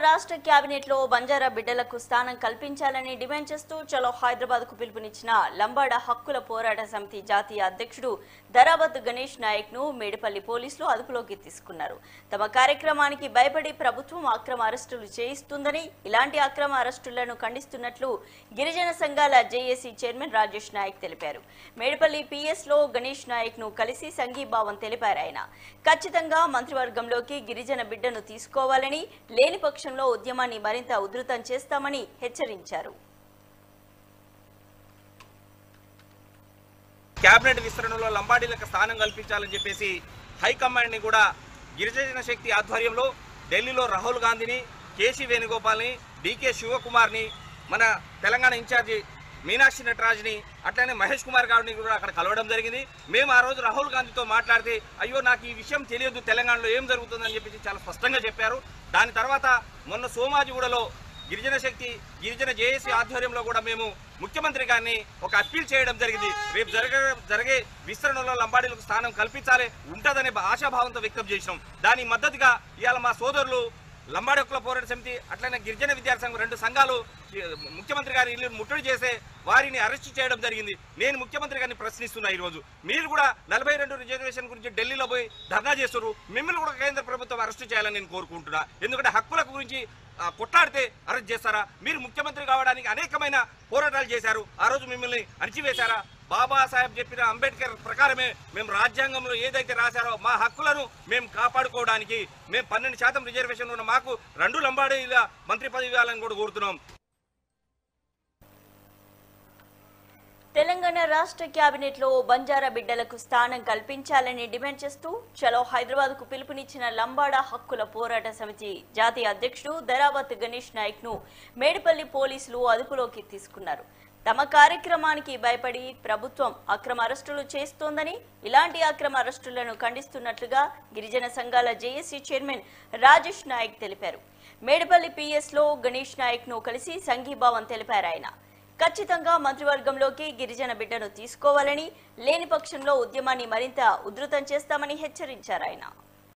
రాష్ట్ర కేబినెట్ లో బంజారా బిడ్డలకు స్థానం కల్పించాలని డిమాండ్ చేస్తూ చలో హైదరాబాద్ కు పిలుపునిచ్చిన లంబాడ హక్కుల పోరాట సమితి జాతీయ అధ్యక్షుడు ధరావత్ గణేష్ నాయక్ ను మేడిపల్లి పోలీసులు అదుపులోకి తీసుకున్నారు. తమ కార్యక్రమానికి భయపడి ప్రభుత్వం అక్రమ అరెస్టులు చేయిస్తుందని, ఇలాంటి అక్రమ అరెస్టులను ఖండిస్తున్నట్లు గిరిజన సంఘాల జేఏసీ చైర్మన్ రాజేష్ నాయక్ తెలిపారు. మేడిపల్లి పిఎస్ లో గణేష్ నాయక్ ను కలిసి సంఘీభావం తెలిపారు. ఆయన ఖచ్చితంగా మంత్రివర్గంలోకి గిరిజన బిడ్డను తీసుకోవాలని, లేని పక్షంలో ఉద్యమాన్ని మరింత ఉధృతం చేస్తామని హెచ్చరించారు. కేబినెట్ విస్తరణలో లంబాడీలకు స్థానం కల్పించాలని చెప్పేసి హైకమాండ్ ని కూడా గిరిజన శక్తి ఆధ్వర్యంలో ఢిల్లీలో రాహుల్ గాంధీని, కేసీ వేణుగోపాల్ని, డీకే శివకుమార్ని, మన తెలంగాణ ఇన్ఛార్జి మీనాక్షి నటరాజ్ని, అట్లనే మహేష్ కుమార్ గారిని కూడా అక్కడ కలవడం జరిగింది. మేము ఆ రోజు రాహుల్ గాంధీతో మాట్లాడితే అయ్యో నాకు ఈ విషయం తెలియదు, తెలంగాణలో ఏం జరుగుతుందని చెప్పేసి చాలా స్పష్టంగా చెప్పారు. దాని తర్వాత మొన్న సోమాజిగూడలో గిరిజన శక్తి, గిరిజన జేఏసీ ఆధ్వర్యంలో కూడా మేము ముఖ్యమంత్రి గారిని ఒక అప్పీల్ చేయడం జరిగింది. రేపు జరిగే విస్తరణలో లంబాడీలకు స్థానం కల్పించాలి ఉంటుందనే ఆశాభావంతో వ్యక్తం చేసినాం. దాని మద్దతుగా ఇవాళ మా సోదరులు లంబాడి హక్కుల పోరాట సమితి అట్లనే గిరిజన విద్యార్థి సంఘం రెండు సంఘాలు ముఖ్యమంత్రి గారి ఇల్లు ముట్టడి చేసే వారిని అరెస్ట్ చేయడం జరిగింది. నేను ముఖ్యమంత్రి గారిని ప్రశ్నిస్తున్నా, ఈరోజు మీరు కూడా 42 రిజర్వేషన్ గురించి ఢిల్లీలో పోయి ధర్నా చేస్తున్నారు, మిమ్మల్ని కూడా కేంద్ర ప్రభుత్వం అరెస్ట్ చేయాలని నేను కోరుకుంటున్నా. ఎందుకంటే హక్కుల గురించి కొట్లాడితే అరెస్ట్ చేస్తారా? మీరు ముఖ్యమంత్రి కావడానికి అనేకమైన పోరాటాలు చేశారు, ఆ రోజు మిమ్మల్ని అణిచివేశారా? బాబాసాహెబ్ చెప్పిన అంబేద్కర్ ప్రకారమే మేము రాజ్యాంగంలో ఏదైతే రాశారో మా హక్కులను మేము కాపాడుకోవడానికి మేము 12% రిజర్వేషన్ ఉన్న మాకు 2 లంబాడీల మంత్రి పదవి ఇవ్వాలని కూడా కోరుతున్నాం. తెలంగాణ రాష్ట్ర కేబినెట్ లో బంజారా బిడ్డలకు స్థానం కల్పించాలని డిమాండ్ చేస్తూ చలో హైదరాబాద్ కు పిలుపునిచ్చిన లంబాడ హక్కుల పోరాట సమితి జాతీయ అధ్యక్షుడు ధరావత్ గణేష్ నాయక్ ను మేడిపల్లి పోలీసులు అదుపులోకి తీసుకున్నారు. తమ కార్యక్రమానికి భయపడి ప్రభుత్వం అక్రమ అరెస్టులు చేస్తోందని, ఇలాంటి అక్రమ అరెస్టులను ఖండిస్తున్నట్లుగా గిరిజన సంఘాల జేఏసీ చైర్మన్ రాజేష్ నాయక్ తెలిపారు. మేడిపల్లి పిఎస్ లో గణేష్ నాయక్ ను కలిసి సంఘీభావం తెలిపారు. ఆయన ఖచ్చితంగా మంత్రివర్గంలోకి గిరిజన బిడ్డను తీసుకోవాలని, లేని పక్షంలో ఉద్యమాన్ని మరింత ఉధృతం చేస్తామని హెచ్చరించారు. ఆయన